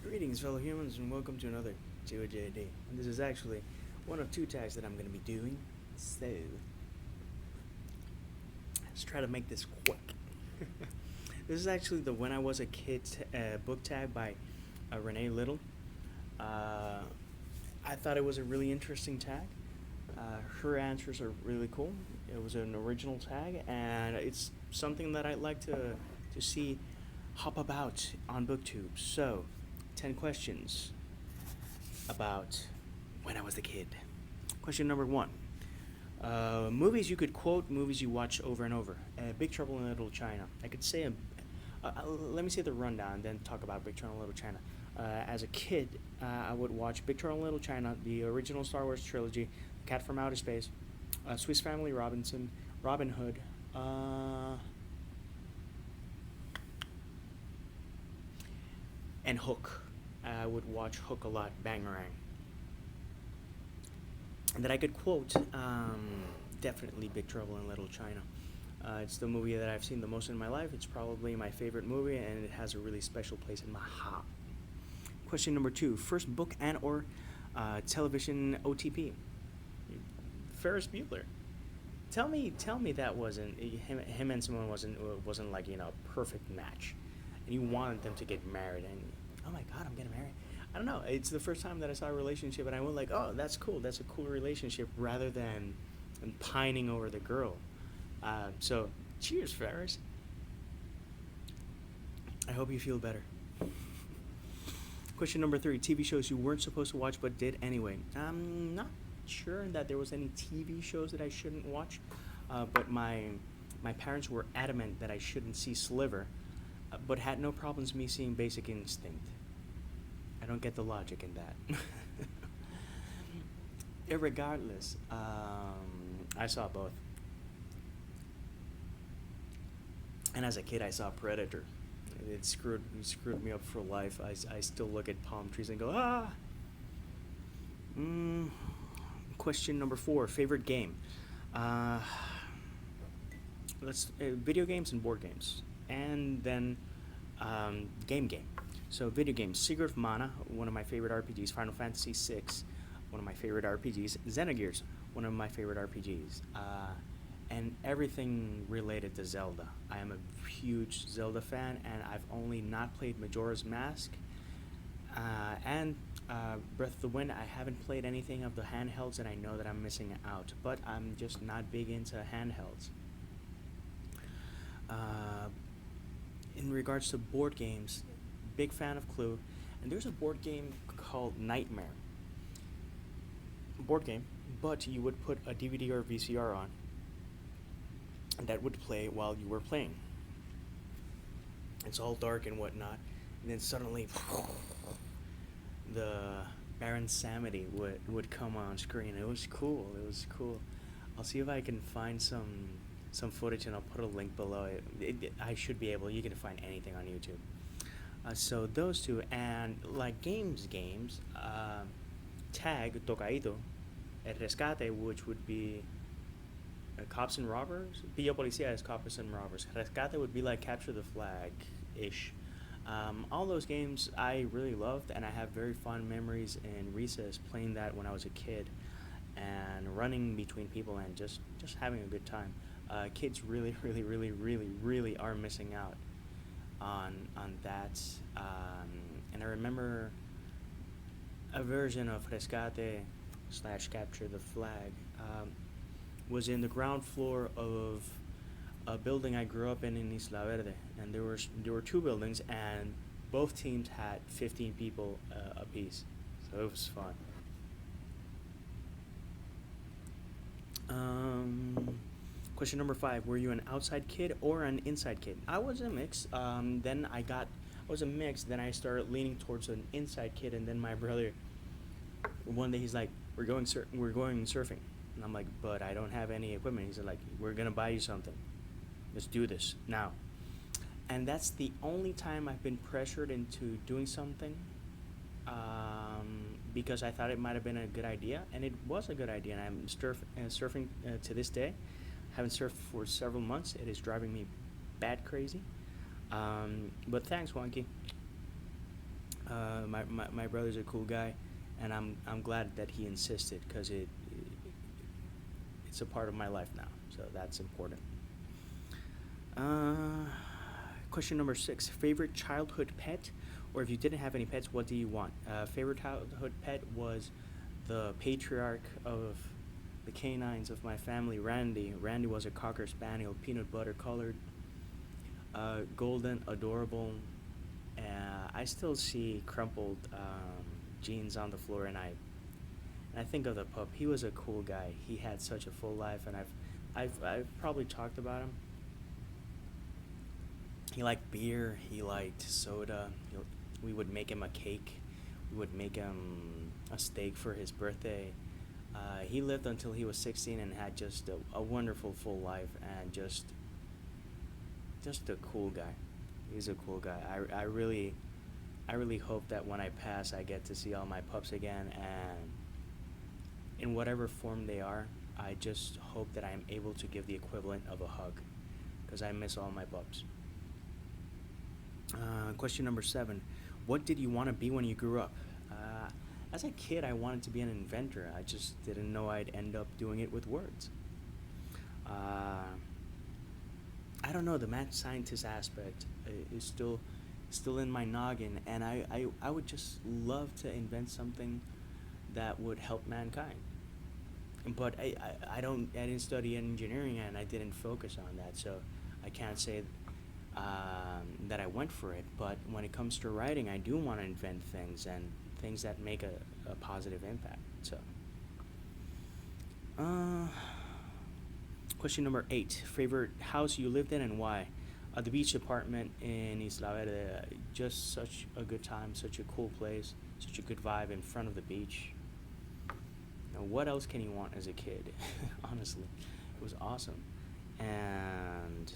Greetings, fellow humans, and welcome to another TOJD. And this is actually one of two tags that I'm going to be doing, so let's try to make this quick. This is actually the When I Was a Kid book tag by Renée Lytle. I thought it was a really interesting tag. Her answers are really cool. It was an original tag, and it's something that I'd like to see hop about on BookTube. So, 10 questions about when I was a kid. Question number 1. Movies you could quote, movies you watch over and over. Big Trouble in Little China. I could say, let me say the rundown and then talk about Big Trouble in Little China. As a kid, I would watch Big Trouble in Little China, the original Star Wars trilogy, Cat from Outer Space, Swiss Family Robinson, Robin Hood, and Hook. I would watch Hook a lot, Bangarang. And that I could quote, definitely Big Trouble in Little China. It's the movie that I've seen the most in my life. It's probably my favorite movie, and it has a really special place in my heart. Question number 2. First book and or television OTP. Ferris Bueller. Tell me that wasn't him and someone wasn't like a perfect match, and you wanted them to get married, and oh my god, I'm getting married. I don't know. It's the first time that I saw a relationship, and I went like, oh, that's cool. That's a cool relationship, rather than pining over the girl. So, cheers, Ferris. I hope you feel better. Question number 3. TV shows you weren't supposed to watch but did anyway. I'm not sure that there was any TV shows that I shouldn't watch, but my parents were adamant that I shouldn't see Sliver, but had no problems me seeing Basic Instinct. I don't get the logic in that. Irregardless, I saw both. And as a kid, I saw Predator. It screwed me up for life. I still look at palm trees and go, ah! Question number 4. Favorite game? Video games and board games. And then game. So video games. Secret of Mana, one of my favorite RPGs. Final Fantasy VI, one of my favorite RPGs. Xenogears, one of my favorite RPGs. And everything related to Zelda. I am a huge Zelda fan, and I've only not played Majora's Mask and Breath of the Wind. I haven't played anything of the handhelds, and I know that I'm missing out, but I'm just not big into handhelds. In regards to board games, big fan of Clue, and there's a board game called Nightmare. Board game, but you would put a DVD or VCR on, and that would play while you were playing. It's all dark and whatnot, and then suddenly the Baron Samedi would come on screen. It was cool. I'll see if I can find some footage, and I'll put a link below it. I should be able. You can find anything on YouTube. So those two, and like games, Tag, Tocaido, El Rescate, which would be Cops and Robbers. Pilla Policía is Cops and Robbers. Rescate would be like Capture the Flag-ish. All those games I really loved, and I have very fond memories in recess playing that when I was a kid, and running between people and just having a good time. Kids really are missing out on that. And I remember a version of Rescate / Capture the Flag was in the ground floor of a building I grew up in Isla Verde, and there were two buildings, and both teams had 15 people apiece, so it was fun. Question number 5: Were you an outside kid or an inside kid? I was a mix. Then I was a mix. Then I started leaning towards an inside kid, and then my brother, one day he's like, "We're going surfing," and I'm like, "But I don't have any equipment." He's like, "We're gonna buy you something. Let's do this now." And that's the only time I've been pressured into doing something, because I thought it might have been a good idea, and it was a good idea. And I'm surfing to this day. Haven't surfed for several months. It is driving me bat crazy. But thanks, Wonky. My brother's a cool guy, and I'm glad that he insisted because it's a part of my life now, so that's important. Uh, Question number 6: favorite childhood pet, or if you didn't have any pets, what do you want? Favorite childhood pet was the patriarch of the canines of my family, Randy. Randy was a cocker spaniel, peanut butter colored, golden, adorable. I still see crumpled jeans on the floor, and I think of the pup. He was a cool guy. He had such a full life, and I've probably talked about him. He liked beer. He liked soda. We would make him a cake. We would make him a steak for his birthday. He lived until he was 16 and had just a wonderful full life, and just a cool guy. He's a cool guy. I really hope that when I pass, I get to see all my pups again, and in whatever form they are, I just hope that I am able to give the equivalent of a hug, because I miss all my pups. Question number 7: what did you want to be when you grew up? As a kid, I wanted to be an inventor. I just didn't know I'd end up doing it with words. Uh, I don't know. The mad scientist aspect is still in my noggin, and I would just love to invent something that would help mankind. But I didn't study engineering, and I didn't focus on that, so I can't say that I went for it. But when it comes to writing, I do want to invent things, and things that make a positive impact. So, uh, question number 8: favorite house you lived in and why? The beach apartment in Isla Verde. Just such a good time, such a cool place, such a good vibe in front of the beach. Now, what else can you want as a kid? Honestly, it was awesome, and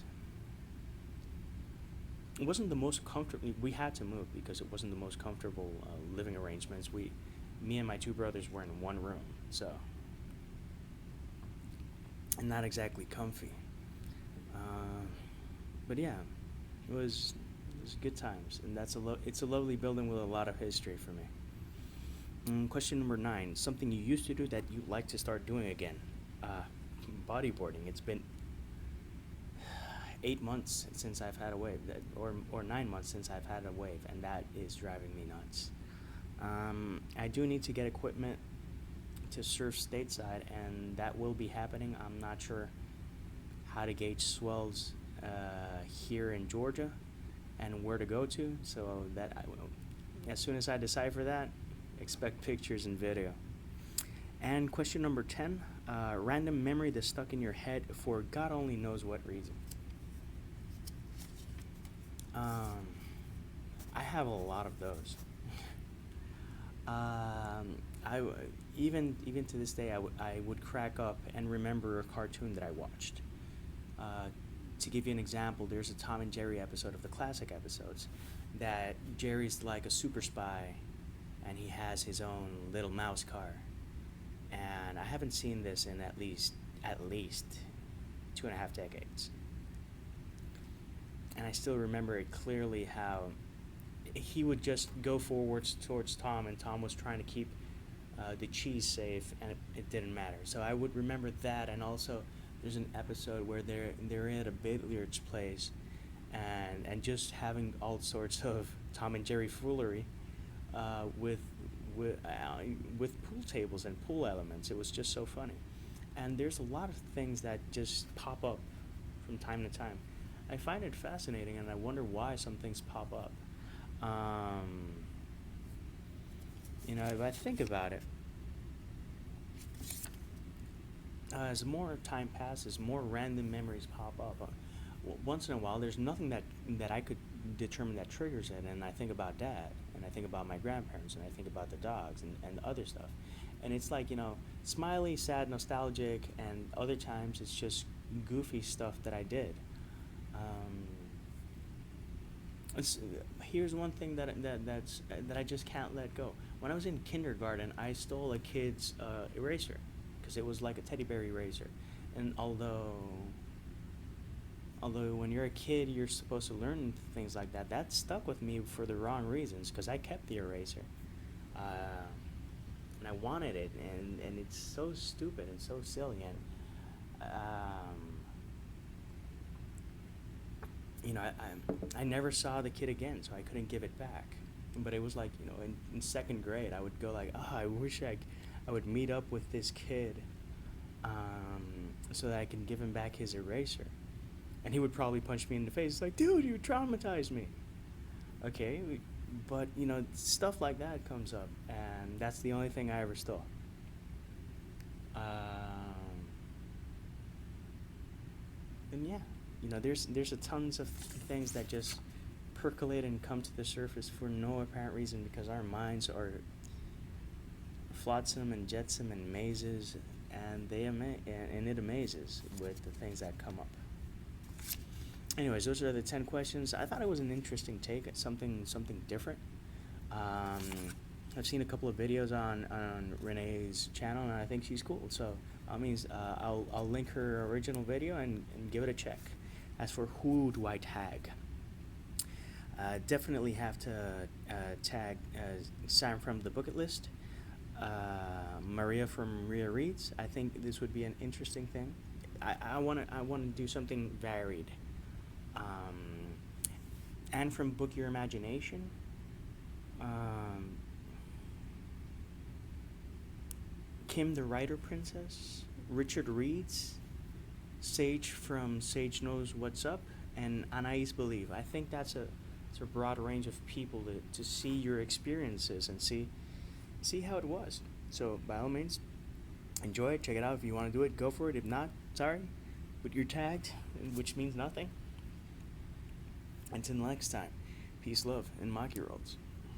it wasn't the most comfortable. We had to move because it wasn't the most comfortable living arrangements. Me and my two brothers were in one room, so and not exactly comfy. Uh, but yeah, it was good times, and it's a lovely building with a lot of history for me. Question number 9: something you used to do that you'd like to start doing again. Uh, Bodyboarding. It's been 8 months since I've had a wave, or 9 months since I've had a wave, and that is driving me nuts. I do need to get equipment to surf stateside, and that will be happening. I'm not sure how to gauge swells here in Georgia and where to go to, so that I will, as soon as I decipher that, expect pictures and video. And question number 10: random memory that stuck in your head for God only knows what reason. Um, I have a lot of those. I even to this day, I would crack up and remember a cartoon that I watched. Uh, to give you an example, there's a Tom and Jerry episode of the classic episodes that Jerry's like a super spy, and he has his own little mouse car. And I haven't seen this in at least 2.5 decades. And I still remember it clearly how he would just go forwards towards Tom, and Tom was trying to keep the cheese safe, and it didn't matter. So I would remember that, and also there's an episode where they're at a billiards place, and just having all sorts of Tom and Jerry foolery with with pool tables and pool elements. It was just so funny, and there's a lot of things that just pop up from time to time. I find it fascinating, and I wonder why some things pop up. Um, if I think about it, as more time passes, more random memories pop up. Once in a while, there's nothing that I could determine that triggers it, and I think about Dad, and I think about my grandparents, and I think about the dogs and other stuff, and it's like smiley, sad, nostalgic, and other times it's just goofy stuff that I did. Um, it's, Here's one thing that I just can't let go. When I was in kindergarten, I stole a kid's eraser because it was like a teddy bear eraser, and Although when you're a kid, you're supposed to learn things like that. That stuck with me for the wrong reasons because I kept the eraser, uh, and I wanted it, and it's so stupid and so silly, and I never saw the kid again, so I couldn't give it back. But it was like, in second grade, I would go like, oh, I wish I would meet up with this kid, so that I can give him back his eraser. And he would probably punch me in the face, like, dude, you traumatized me. Okay, but stuff like that comes up, and that's the only thing I ever stole. And yeah, there's a tons of things that just percolate and come to the surface for no apparent reason because our minds are flotsam and jetsam and mazes, and and it amazes with the things that come up. Anyways, those are the 10 questions. I thought it was an interesting take at something different. I've seen a couple of videos on Renee's channel, and I think she's cool. So that means I'll link her original video and give it a check. As for who do I tag, definitely have to tag Sam from the Booket List, Maria from Maria Reads. I think this would be an interesting thing. I want to do something varied. And from Book Your Imagination. Kim the Writer Princess, Richard Reads, Sage from Sage Knows What's Up, and Anais Believe. I think that's a broad range of people to see your experiences and see how it was. So by all means, enjoy it, check it out. If you want to do it, go for it. If not, sorry, but you're tagged, which means nothing. Until next time, peace, love, and mock your olds.